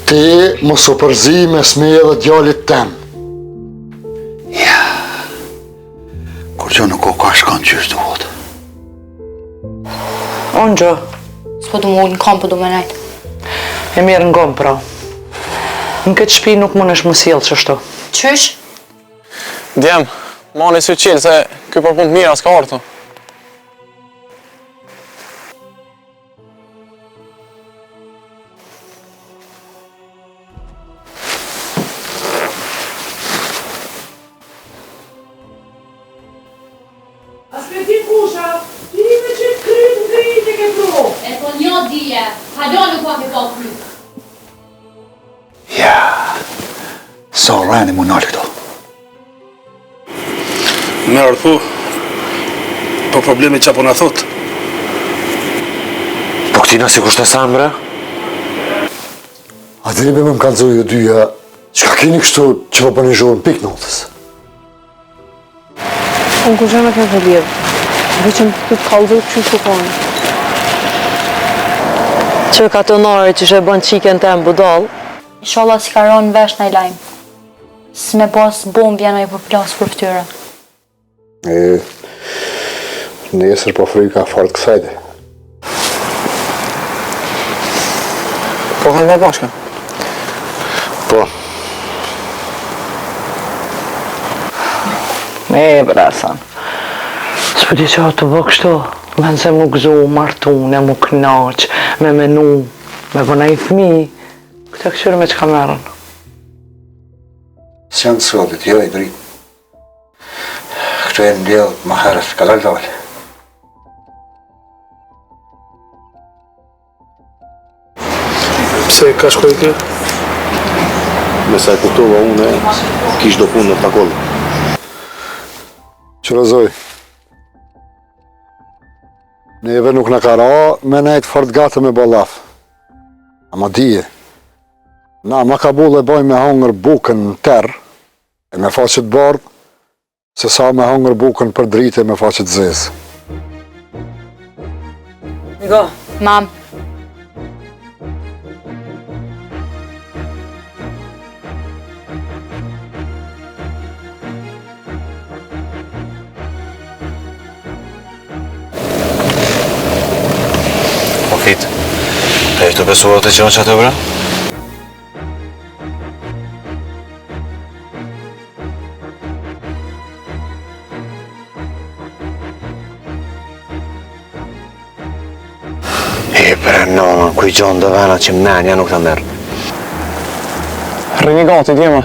Ti mos u përzi me smeje dhe djallit tem. Ja, kur që nuk o ka shkon qysh të votë. Unë gjë, S'po du më ullë në kam, po du me nejtë. e mirë në gomë pra. Në këtë shtëpi nuk mund është më sjellë qështu. Qysh? Djem, mani si qilë se ky për punë të mira s'ka orë. Aspetit kusha, ti me që kryt në gëjit e ke pro. E po një dhije, halo nuk pa ke pa kryt. Ja, sa rani mu nalë këto. Me ardhu, po problemi që po në thot. Po këtina si kushte sa mbra? A të ribe me më kalzoj e dyja, që ka keni kështu që po për një zhurën pik notës? Unë ku gjëna ke të lidhë, veqëm të kallëzoj që të konë. Që ka të nare që shë bënë qiken të më budal. Inshallah si ka ronë në vesh në i lajmë. S'me pas bombja në i për plasë për ftyra. Nesër po fry ka fort kësajde. Po kanë bërë bashkë? Po. Brasan. S'po di që të bë kështu, vënë se mu gëzu, martune, mu knaq, me menu, me bëna i fmi, këta këshyre me që ka merën. Së janë të sotit, jo e dritë. Këto e në ndjelë më herët, ka dalë dalë. Pse ka shkoj kë? Me sa e kuptova unë, kish do punë në takollë. Qërëzoj. Neve nuk në ka ra, me nejtë fort gatë me balaf. Ama dije, na ma ka bull e boj me hongër bukën në terë, e me faqet bardë, se sa me hongër bukën për dritë e me faqet zezë. Migo. Mam, Po fit, e të besuar të qënë që atë bra? E bre nonën, kuj gjonë dhe vena që menja nuk të merë. Rrini gati, djema.